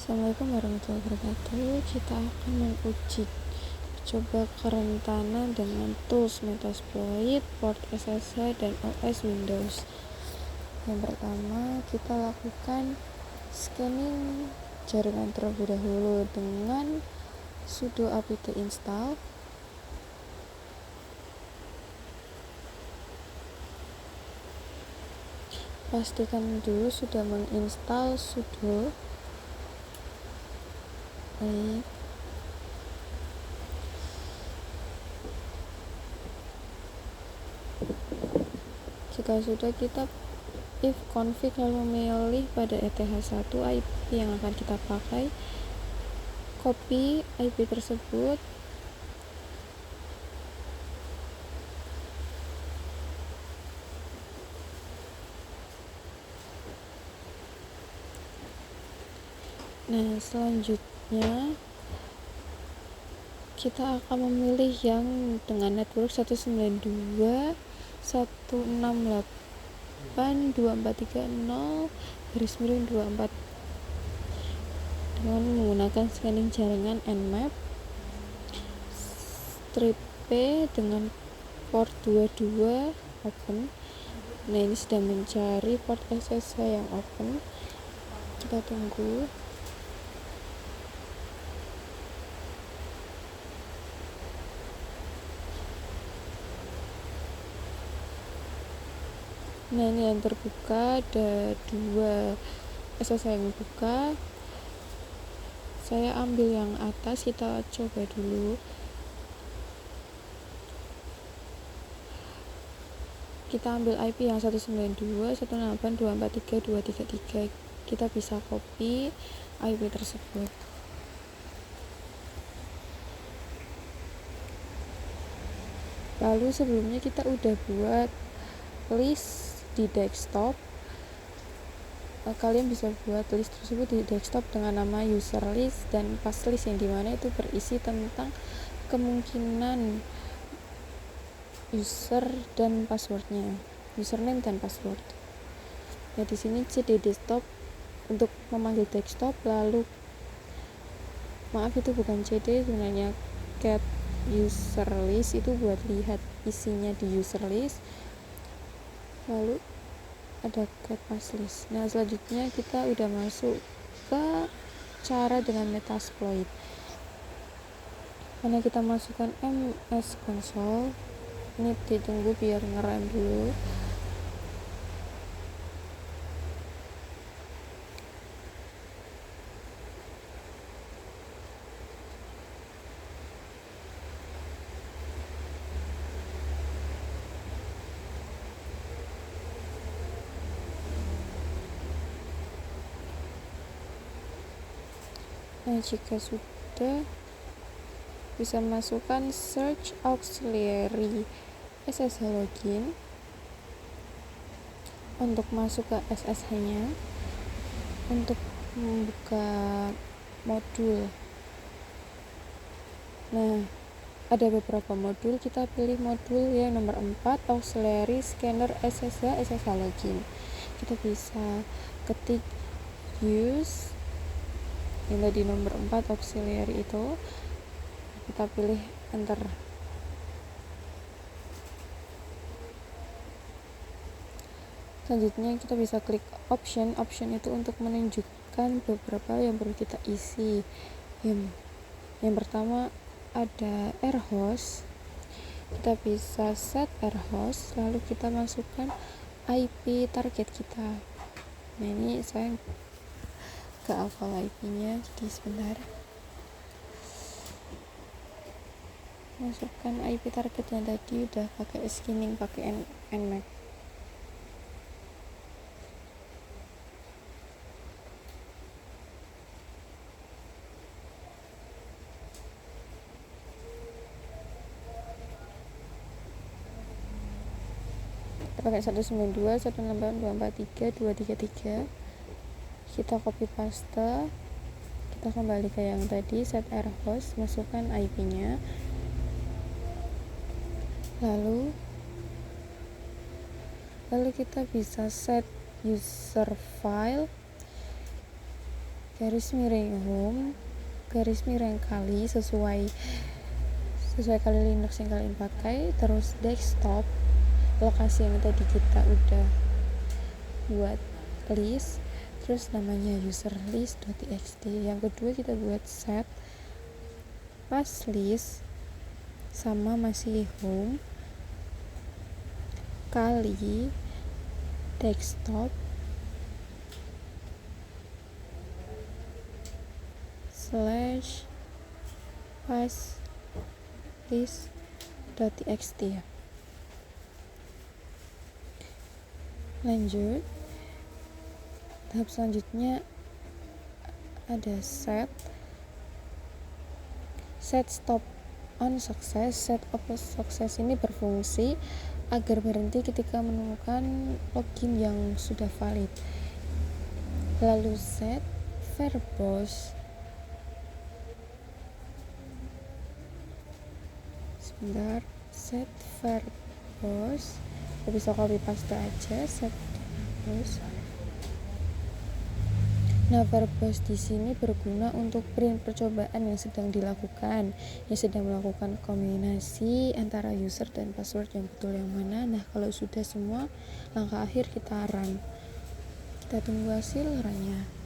Assalamualaikum warahmatullahi wabarakatuh. Kita akan menguji coba kerentanan dengan tools Metasploit, port SSH, dan OS Windows. Yang pertama, kita lakukan scanning jaringan terlebih dahulu dengan sudo apt install. Pastikan dulu sudah menginstal sudo. Baik. Jika sudah, kita if config lalu memilih pada ETH1 IP yang akan kita pakai, copy IP tersebut, nah selanjutnya kita akan memilih yang dengan network 192.168.2430/24 dengan menggunakan scanning jaringan Nmap strip P dengan port 22 open. Nah, ini sedang mencari port SSH yang open. Kita tunggu. Nah, ini yang terbuka, ada 2 SSH yang buka. Saya ambil yang atas, kita coba dulu. Kita ambil IP yang 192.168.243.233. Kita bisa copy IP tersebut. Lalu sebelumnya kita udah buat list di desktop. Kalian bisa buat list tersebut di desktop dengan nama user list dan pass list, yang dimana itu berisi tentang kemungkinan user dan passwordnya, username dan password. Nah, di sini cd desktop untuk memanggil desktop, lalu maaf itu bukan cd sebenarnya, cat user list itu buat lihat isinya di user list, lalu ada cat pass list. Nah, selanjutnya kita udah masuk ke cara dengan Metasploit. Karena kita masukkan MS Console, ini ditunggu biar ngerem dulu. Nah, jika sudah, bisa masukkan search auxiliary SSH login untuk masuk ke SSH nya, untuk membuka modul. Nah, ada beberapa modul, kita pilih modul yang nomor 4, auxiliary scanner SSH login. Kita bisa ketik use yang tadi nomor 4 auxiliary itu, kita pilih enter. Selanjutnya kita bisa klik option itu untuk menunjukkan beberapa yang perlu kita isi. Yang pertama ada airhost, kita bisa set airhost, lalu kita masukkan IP target kita. Nah, ini saya gak hafal IP-nya, jadi sebentar. Masukkan IP target yang tadi udah pakai scanning, pakai Nmap. Kita pakai 192.168.243.233. Kita copy paste, kita kembali ke yang tadi, set airhost, masukkan IP-nya, lalu kita bisa set user file. garis miring home, garis miring kali sesuai kali Linux yang kalian pakai, terus desktop, lokasi yang tadi kita udah buat list, terus namanya user list.txt. Yang kedua kita buat set pas list sama masih home kali desktop slash pas list.txt ya. Lanjut, tahap selanjutnya ada set stop on success. Set of success ini berfungsi agar berhenti ketika menemukan login yang sudah valid. Lalu set verbose set verbose, kita bisa copy paste aja set verbose. Nah, verbose di sini berguna untuk print percobaan yang sedang dilakukan, yang sedang melakukan kombinasi antara user dan password yang betul yang mana. Nah, kalau sudah semua, langkah akhir kita run. Kita tunggu hasil runnya.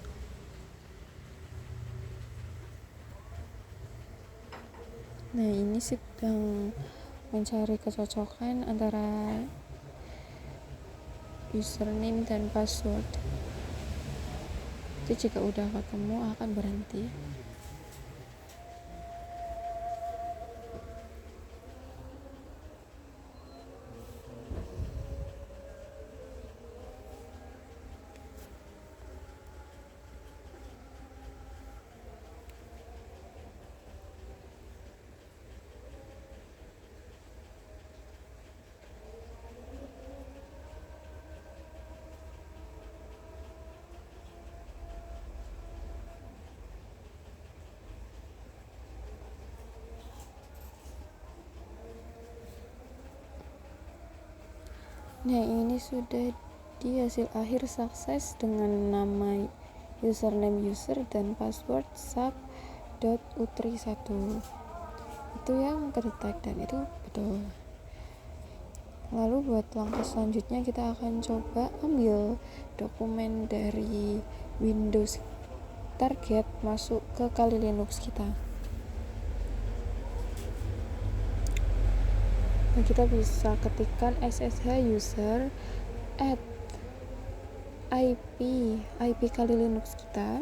Nah, ini sedang mencari kecocokan antara username dan password. Itu jika udah ketemu akan berhenti. Nah, ini sudah di hasil akhir sukses dengan nama username user dan password sub.utri1. Itu yang kedetek dan itu betul. Lalu buat langkah selanjutnya kita akan coba ambil dokumen dari Windows target masuk ke Kali Linux kita. Nah, kita bisa ketikkan SSH user at IP Kali Linux kita.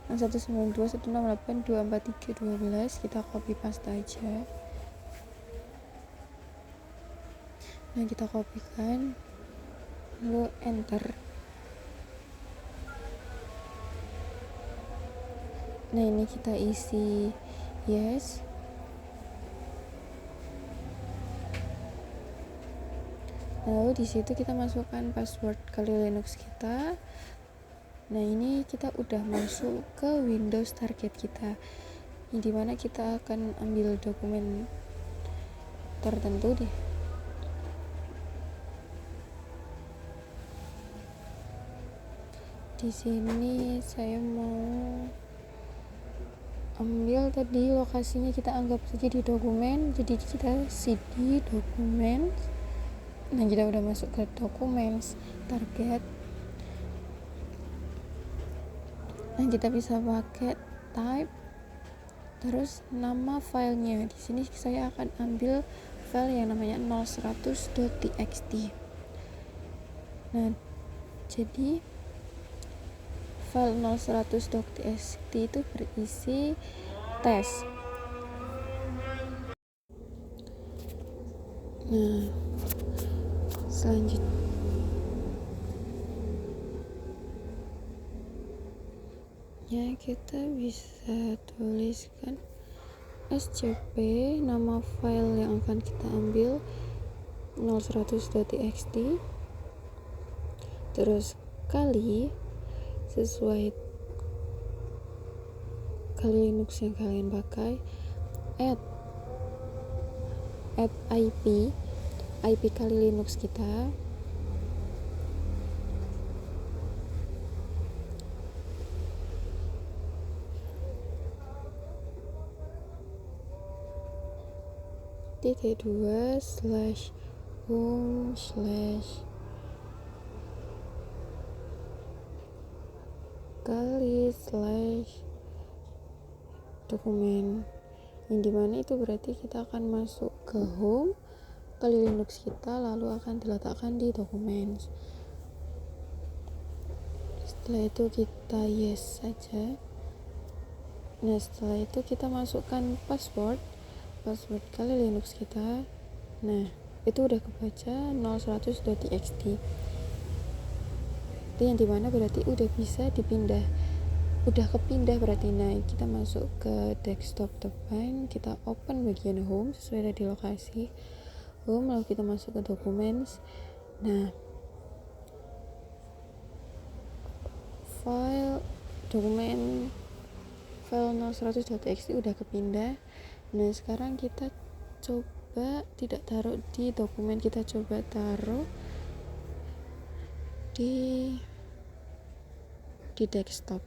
Nah, 192.168.243.12 kita copy paste aja. Nah, kita kopikan lalu enter. Nah, ini kita isi yes. Lalu di situ kita masukkan password Kali Linux kita. Nah, ini kita udah masuk ke Windows target kita, di mana kita akan ambil dokumen tertentu deh. Di sini saya mau ambil tadi lokasinya, kita anggap saja di dokumen, jadi kita cd dokumen. Nah, kita udah masuk ke dokumen target. Nah, kita bisa pakai type terus nama filenya. Di sini saya akan ambil file yang namanya 0100.txt. Nah, jadi file 0100.txt itu berisi tes. Nah, selanjutnya kita bisa tuliskan scp, nama file yang akan kita ambil 0100.txt, terus kali sesuai Kali Linux yang kalian pakai, add add IP kali Linux kita. /home/ kali /dokumen, yang dimana itu berarti kita akan masuk ke home kali Linux kita, lalu akan diletakkan di dokumen. Setelah itu kita yes saja. Nah, setelah itu kita masukkan password kali Linux kita. Nah, itu udah kebaca 0100.txt. Itu yang dimana berarti udah bisa dipindah, udah kepindah berarti. Nah, kita masuk ke desktop depan, kita open bagian home sesuai tadi lokasi home, lalu kita masuk ke documents. Nah, dokumen file 0100.txt udah kepindah. Nah, sekarang kita coba tidak taruh di dokumen, kita coba taruh di desktop.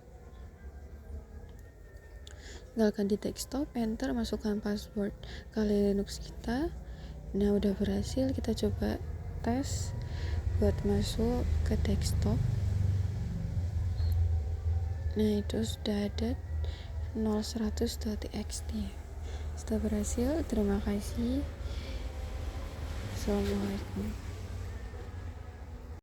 Tinggalkan di desktop, enter, masukkan password kali Linux kita. Nah, udah berhasil. Kita coba tes buat masuk ke desktop. Nah, itu sudah ada 0100.txt. Sudah berhasil. Terima kasih. Assalamualaikum.